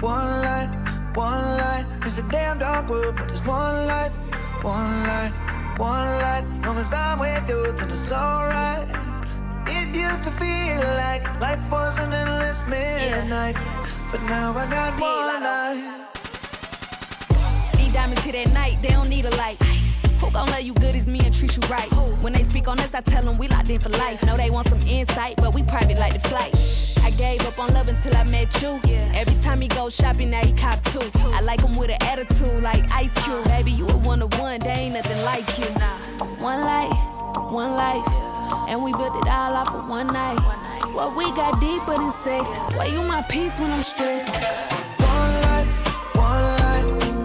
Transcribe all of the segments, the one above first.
one light. It's a damn dark world, but there's one light, one light, one light. Long as I'm with you, then it's alright. It used to feel like life was an endless midnight, but now I got one light. These diamonds hit at night, they don't need a light. Who gon' love you good as me and treat you right? When they speak on us, I tell them we locked in for life. Know they want some insight, but we private like the flight. I gave up on love until I met you. Every time he go shopping, now he cop two. I like him with an attitude like Ice Cube. Baby, you a one-of-one, there ain't nothing like you. One light, one life, and we built it all off of one night. What we got deeper than sex. Why you my peace when I'm stressed? One light, one light,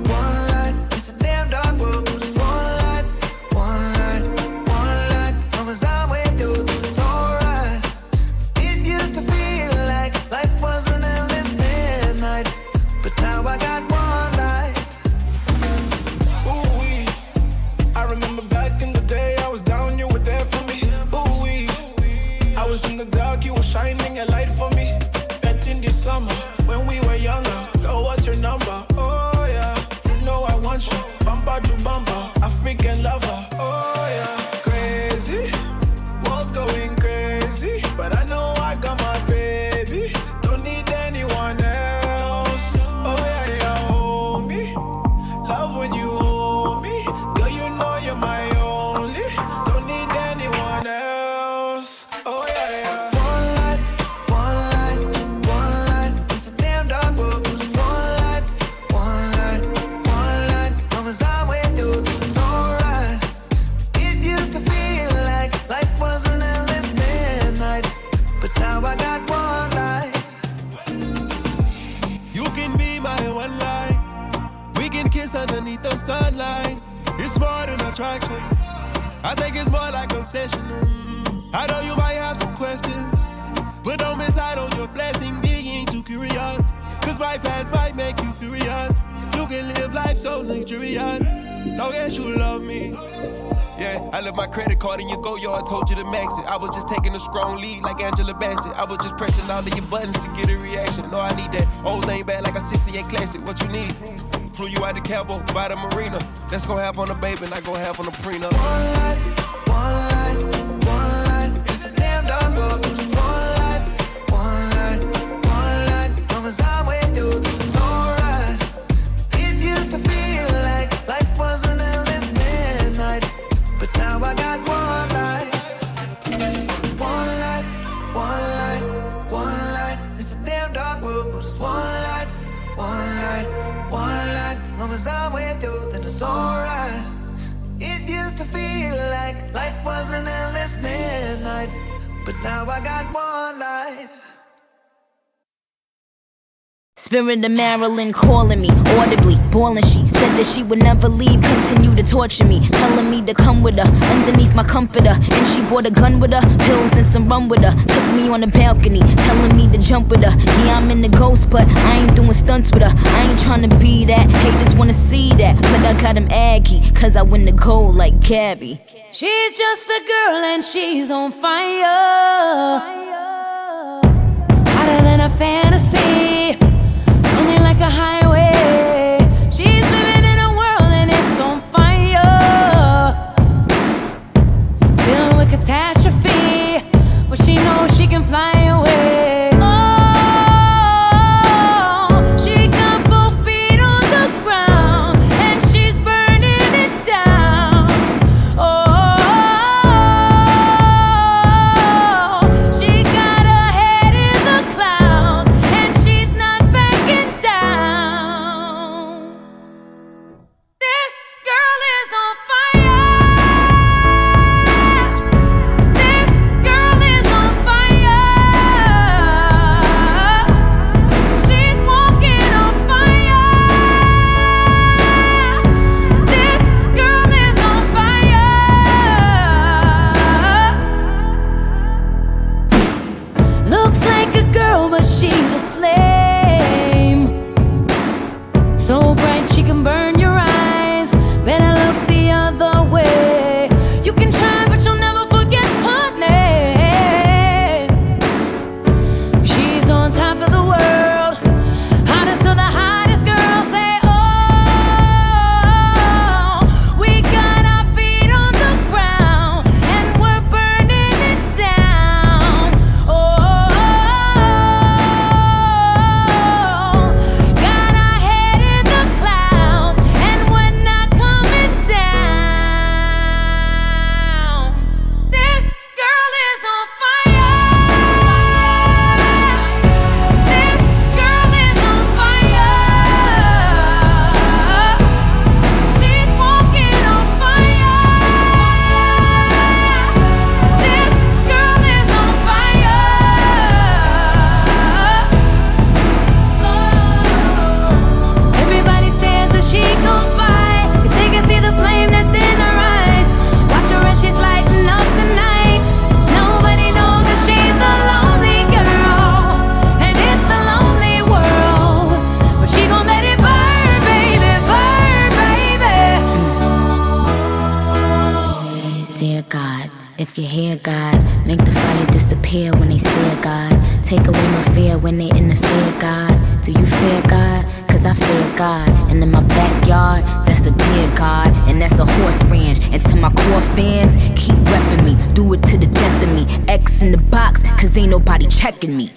one light. It's a damn dark world, but it's one light, one light, one light. Long as I'm with you, it's alright. It used to feel like life was an endless midnight, but now I got one light. Ooh-wee. I remember back in the day, I was down, you were there for me. Ooh-wee. I was in the dark, you were shining a light for me. Bet in the summer, when we were younger. Girl, what's your number? Oh yeah, you know I want you. Bumper to bumper, African lover. Oh yeah, crazy, what's going crazy? But I know I got my baby, don't need anyone else. Oh yeah, yeah, hold me, love when you hold me. Girl, you know you're my only, don't need anyone else. Oh yeah, yeah. One light, one light, one light. It's a damn dark world, but it's one light, one light, one light. Long as I'm with you, it's alright. It used to feel like life was an endless midnight, but now I got one light. You can be my one light. We can kiss underneath the sunlight. It's more than attraction. I think it's more like obsession. I know you might have some questions, but don't miss out on your blessing being too curious. Cause my past might make you furious. You can live life so luxurious, long as you love me. Yeah, I left my credit card in your go-yard, told you to max it. I was just taking a strong lead like Angela Bassett. I was just pressing all of your buttons to get a reaction. No, I need that old thing back like a 68 Classic. What you need? Flew you out to Cabo, by the marina. Let's go half on the baby, not go half on the prenup. One light, one light, one light. It's a damn dark world, but it's one light, one light, one light. Long as I'm with you, it's alright. It used to feel like life was an endless midnight, but now I got one light. One light, one light, one light. It's a damn dark world, but it's one light, one light, one light. Long as I'm with you, then it's alright. It used to feel like life was an endless midnight, but now I got one light. Spirit of Marilyn calling me audibly, bawling. She said that she would never leave, continue to torture me, telling me to come with her underneath my comforter. And she brought a gun with her, pills and some rum with her. Took me on the balcony, telling me to jump with her. Yeah, I'm in the ghost, but I ain't doing stunts with her. I ain't trying to be that, haters wanna see that, but I got him aggy, cause I win the gold like Gabby. She's just a girl and she's on fire, hotter than a fantasy, only like a highway. She's living in a world and it's on fire, filled with catastrophe, but she knows she can fly away. Oh, she got both feet on the ground and she's burning it down. Oh, she got her head in the clouds and in the fear God? Do you fear God? Cause I fear God. And in my backyard, that's a deer God. And that's a horse ranch. And to my core fans, keep repping me. Do it to the death of me. X in the box, cause ain't nobody checking me.